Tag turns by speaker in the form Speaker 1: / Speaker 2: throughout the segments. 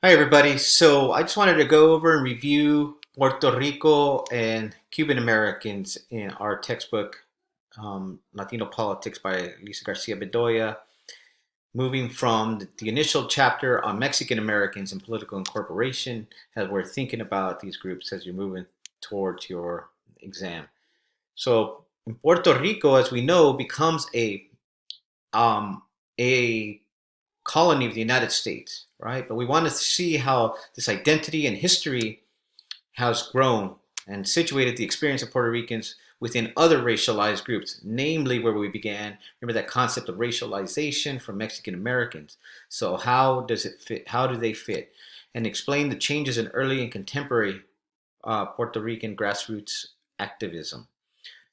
Speaker 1: Hi, everybody. So I just wanted to go over and review Puerto Rico and Cuban Americans in our textbook, Latino Politics by Lisa Garcia Bedoya, moving from the initial chapter on Mexican Americans and political incorporation, as we're thinking about these groups as you're moving towards your exam. So in Puerto Rico, as we know, becomes a colony of the United States, right? But we want to see how this identity and history has grown and situated the experience of Puerto Ricans within other racialized groups, namely where we began. Remember that concept of racialization from Mexican Americans. So how does it fit? How do they fit? And explain the changes in early and contemporary Puerto Rican grassroots activism.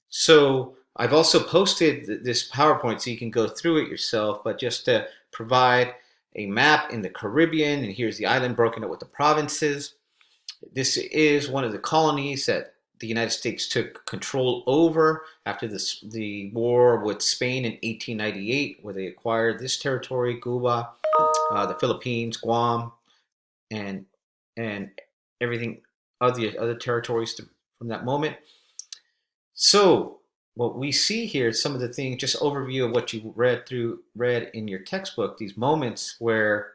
Speaker 1: So I've also posted this PowerPoint so you can go through it yourself, but just to provide a map in the Caribbean, and here's the island broken up with the provinces. This is one of the colonies that the United States took control over after the war with Spain in 1898, where they acquired this territory, Cuba, the Philippines, Guam, and and everything other territories from that moment. So what we see here is some of the things, just overview of what you read in your textbook. These moments where,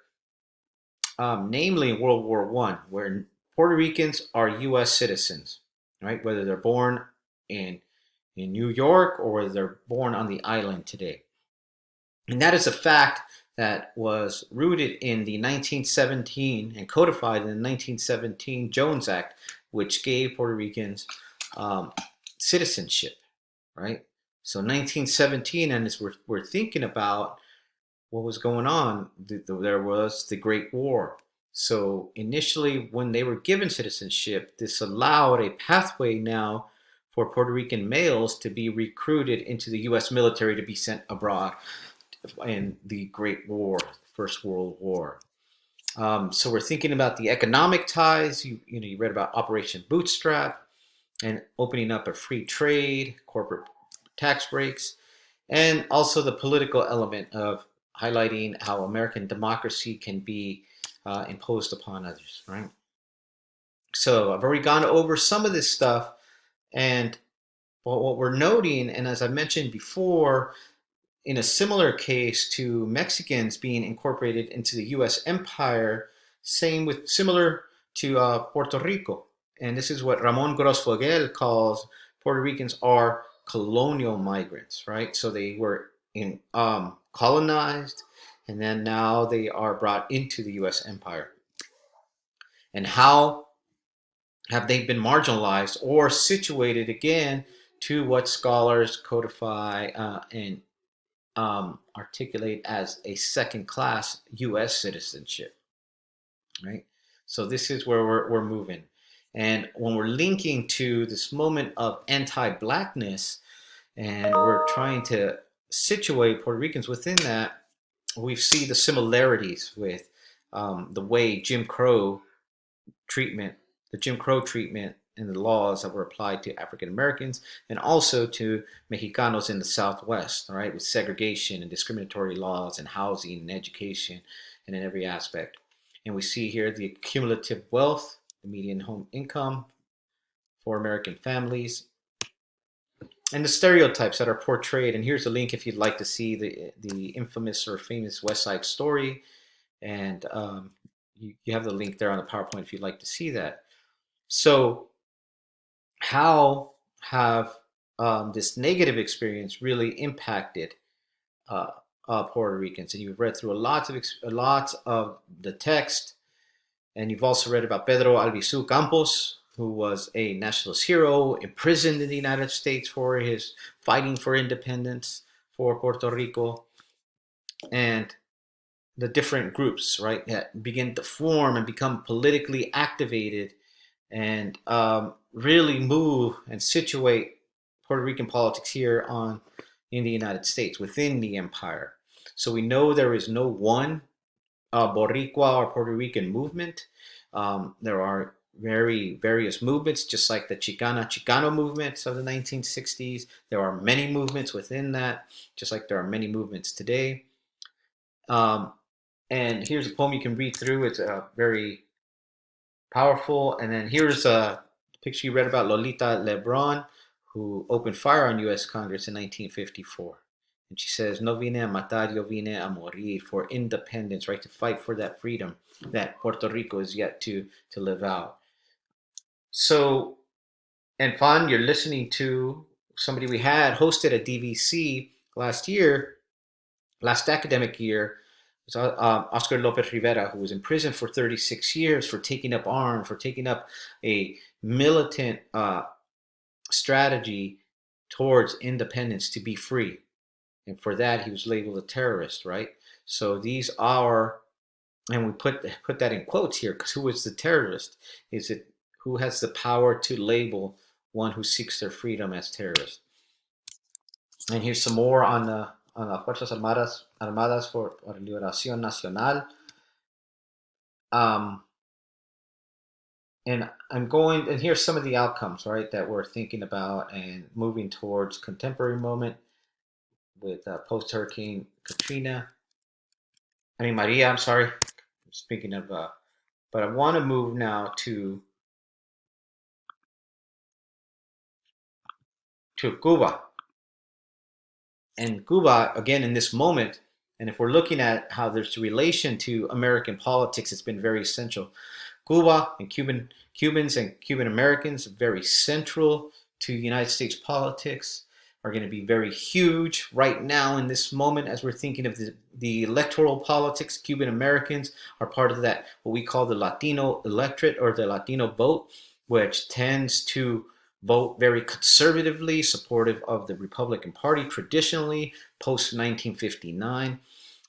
Speaker 1: namely in World War I, where Puerto Ricans are U.S. citizens, right? Whether they're born in in New York or whether they're born on the island today, and that is a fact that was rooted in the 1917 and codified in the 1917 Jones Act, which gave Puerto Ricans um, citizenship, right? So 1917, and as we're thinking about what was going on, there was the Great War. So initially, when they were given citizenship, this allowed a pathway now for Puerto Rican males to be recruited into the U.S. military to be sent abroad in the Great War, First World War. So we're thinking about the economic ties. You read about Operation Bootstrap and opening up a free trade, corporate tax breaks, and also the political element of highlighting how American democracy can be imposed upon others, right? So I've already gone over some of this stuff, and what we're noting, and as I mentioned before, in a similar case to Mexicans being incorporated into the U.S. empire, similar to Puerto Rico. And this is what Ramon Grosfoguel calls Puerto Ricans are colonial migrants, right? So they were colonized, and then now they are brought into the U.S. empire. And how have they been marginalized or situated again to what scholars codify and articulate as a second class U.S. citizenship, right? So this is where we're moving. And when we're linking to this moment of anti blackness and we're trying to situate Puerto Ricans within that, we see the similarities with the way treatment, the Jim Crow treatment and the laws that were applied to African Americans and also to Mexicanos in the Southwest, all right, with segregation and discriminatory laws and housing and education and in every aspect. And we see here the cumulative wealth, the median home income for American families, and the stereotypes that are portrayed. And here's a link if you'd like to see the infamous or famous West Side Story. And you have the link there on the PowerPoint if you'd like to see that. So how have this negative experience really impacted uh, Puerto Ricans? And you've read through a lot of the text, and you've also read about Pedro Albizu Campos, who was a nationalist hero imprisoned in the United States for his fighting for independence for Puerto Rico, and the different groups, right, that begin to form and become politically activated and really move and situate Puerto Rican politics here on in the United States within the empire. So we know there is no one Boricua or Puerto Rican movement. There are various movements, just like the Chicano movements of the 1960s. There are many movements within that, just like there are many movements today. Um, And here's a poem you can read through. It's very powerful. And then here's a picture you read about Lolita Lebron, who opened fire on U.S. Congress in 1954. And she says, "No vine a matar, yo vine a morir," for independence, right? To fight for that freedom that Puerto Rico is yet to live out. So, and Fan, you're listening to somebody we had hosted at DVC last year, last academic year. It was Oscar Lopez Rivera, who was in prison for 36 years for taking up arms, for taking up a militant strategy towards independence to be free. And for that, he was labeled a terrorist, right? So these are, and we put that in quotes here, because who is the terrorist? Is it who has the power to label one who seeks their freedom as terrorist? And here's some more on las Fuerzas Armadas for Liberación Nacional. Um, and I'm going, and here's some of the outcomes, right, that we're thinking about and moving towards contemporary moment with post Hurricane Katrina. I mean, Maria, I'm sorry. Speaking of, but I want to move now to Cuba. And Cuba, again, in this moment, and if we're looking at how there's a relation to American politics, it's been very essential. Cuba and Cubans and Cuban Americans, very central to United States politics, are going to be very huge right now in this moment as we're thinking of the electoral politics. Cuban Americans are part of that, what we call the Latino electorate or the Latino vote, which tends to vote very conservatively, supportive of the Republican Party traditionally, post 1959.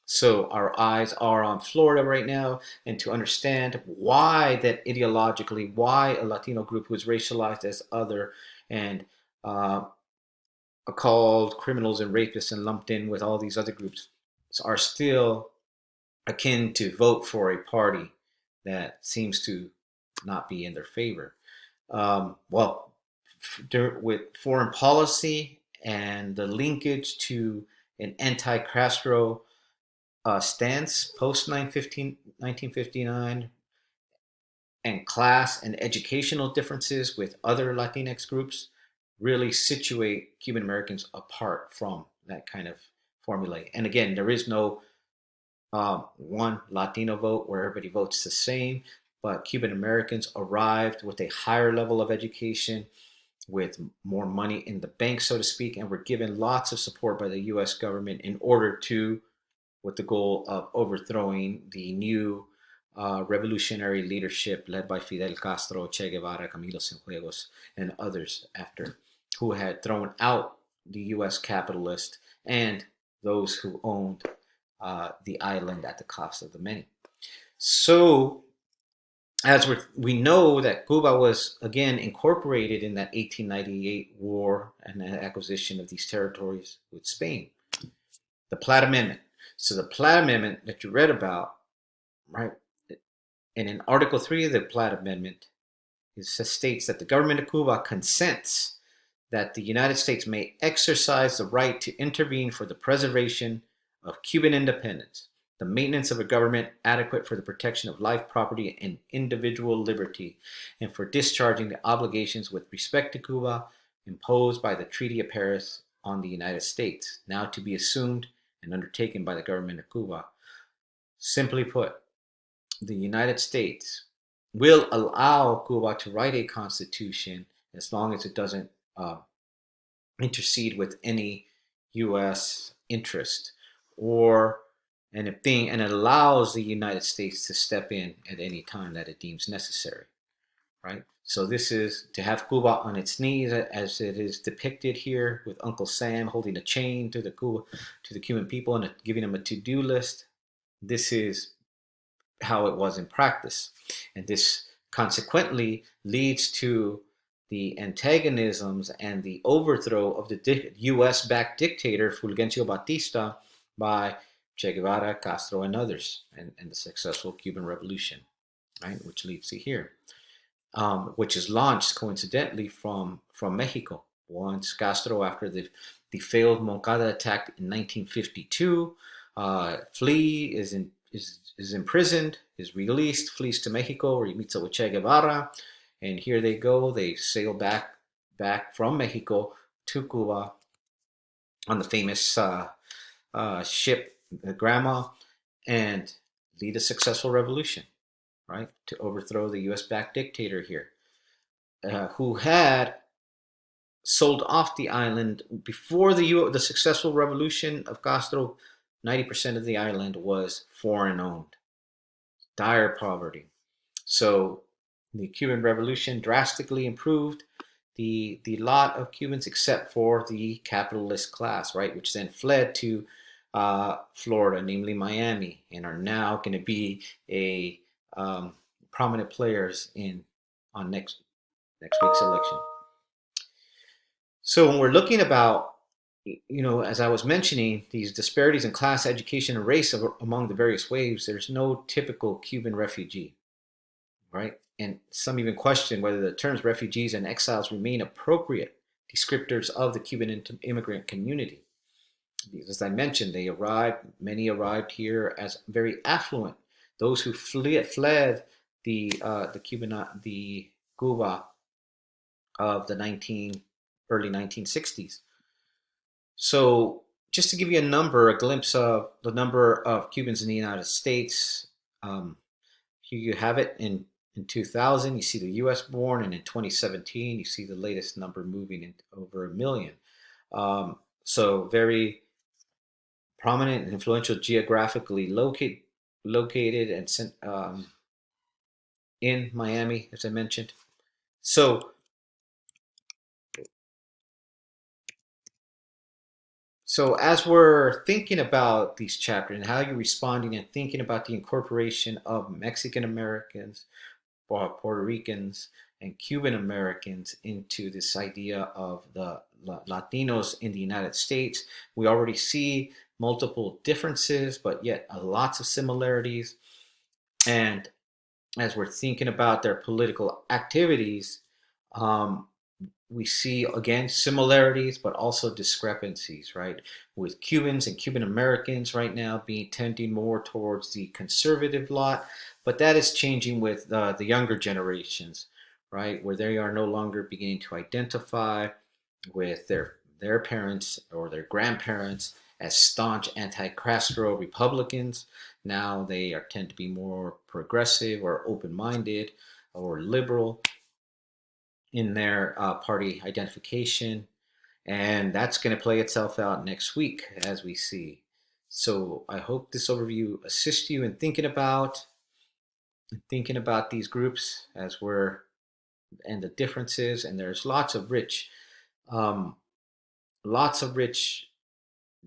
Speaker 1: So our eyes are on Florida right now, and to understand why that ideologically, why a Latino group was racialized as other and uh, called criminals and rapists and lumped in with all these other groups are still akin to vote for a party that seems to not be in their favor. Well, with foreign policy and the linkage to an anti-Castro stance post 1959 and class and educational differences with other Latinx groups really situate Cuban Americans apart from that kind of formula. And again, there is no one Latino vote where everybody votes the same, but Cuban Americans arrived with a higher level of education, with more money in the bank, so to speak, and were given lots of support by the US government in order to, with the goal of overthrowing the new revolutionary leadership led by Fidel Castro, Che Guevara, Camilo Cienfuegos, and others after, who had thrown out the US capitalist and those who owned the island at the cost of the many. So, as we know that Cuba was again incorporated in that 1898 war and the acquisition of these territories with Spain, the Platt Amendment. So the Platt Amendment that you read about, right, and in Article 3 of the Platt Amendment, it states that the government of Cuba consents that the United States may exercise the right to intervene for the preservation of Cuban independence, the maintenance of a government adequate for the protection of life, property, and individual liberty, and for discharging the obligations with respect to Cuba imposed by the Treaty of Paris on the United States, now to be assumed and undertaken by the government of Cuba. Simply put, the United States will allow Cuba to write a constitution as long as it doesn't intercede with any U.S. interest, or and it allows the United States to step in at any time that it deems necessary, right? So this is to have Cuba on its knees, as it is depicted here, with Uncle Sam holding a chain to the Cuban people and giving them a to-do list. This is how it was in practice, and this consequently leads to the antagonisms and the overthrow of the U.S.-backed dictator Fulgencio Batista by Che Guevara, Castro, and others, and the successful Cuban Revolution, right, which leads to here, which is launched coincidentally from Mexico. Once Castro, after the failed Moncada attack in 1952, flee is is imprisoned, is released, flees to Mexico, where he meets up with Che Guevara, and here they go. They sail back from Mexico to Cuba on the famous ship, the Grandma, and lead a successful revolution, right, to overthrow the U.S.-backed dictator here, who had sold off the island before the successful revolution of Castro. 90% of the island was foreign owned, dire poverty. So the Cuban Revolution drastically improved the lot of Cubans, except for the capitalist class, right, which then fled to Florida, namely Miami, and are now going to be a prominent players in on next week's election. So when we're looking about, as I was mentioning, these disparities in class, education, and race among the various waves, there's no typical Cuban refugee, right? And some even question whether the terms refugees and exiles remain appropriate descriptors of the Cuban immigrant community. Because as I mentioned, many arrived here as very affluent. Those who fled the Cuba of the early 1960s. So just to give you a glimpse of the number of Cubans in the United States, here you have it in 2000, you see the U.S. born, and in 2017, you see the latest number moving in over 1 million. So very prominent and influential geographically located and in Miami, as I mentioned. So as we're thinking about these chapters and how you're responding and thinking about the incorporation of Mexican Americans, Puerto Ricans, and Cuban Americans into this idea of the Latinos in the United States, we already see multiple differences, but yet lots of similarities. And as we're thinking about their political activities, um, we see again similarities but also discrepancies, right, with Cubans and Cuban Americans right now being tending more towards the conservative lot, but that is changing with the younger generations, right, where they are no longer beginning to identify with their parents or their grandparents as staunch anti-Castro Republicans. Now they tend to be more progressive or open-minded or liberal in their party identification. And that's going to play itself out next week as we see. So I hope this overview assists you in thinking about these groups as we're and the differences. And there's um, lots of rich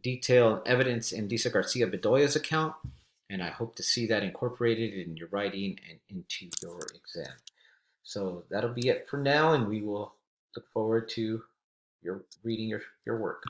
Speaker 1: detail and evidence in Lisa Garcia Bedoya's account. And I hope to see that incorporated in your writing and into your exam. So that'll be it for now, and we will look forward to your reading your work.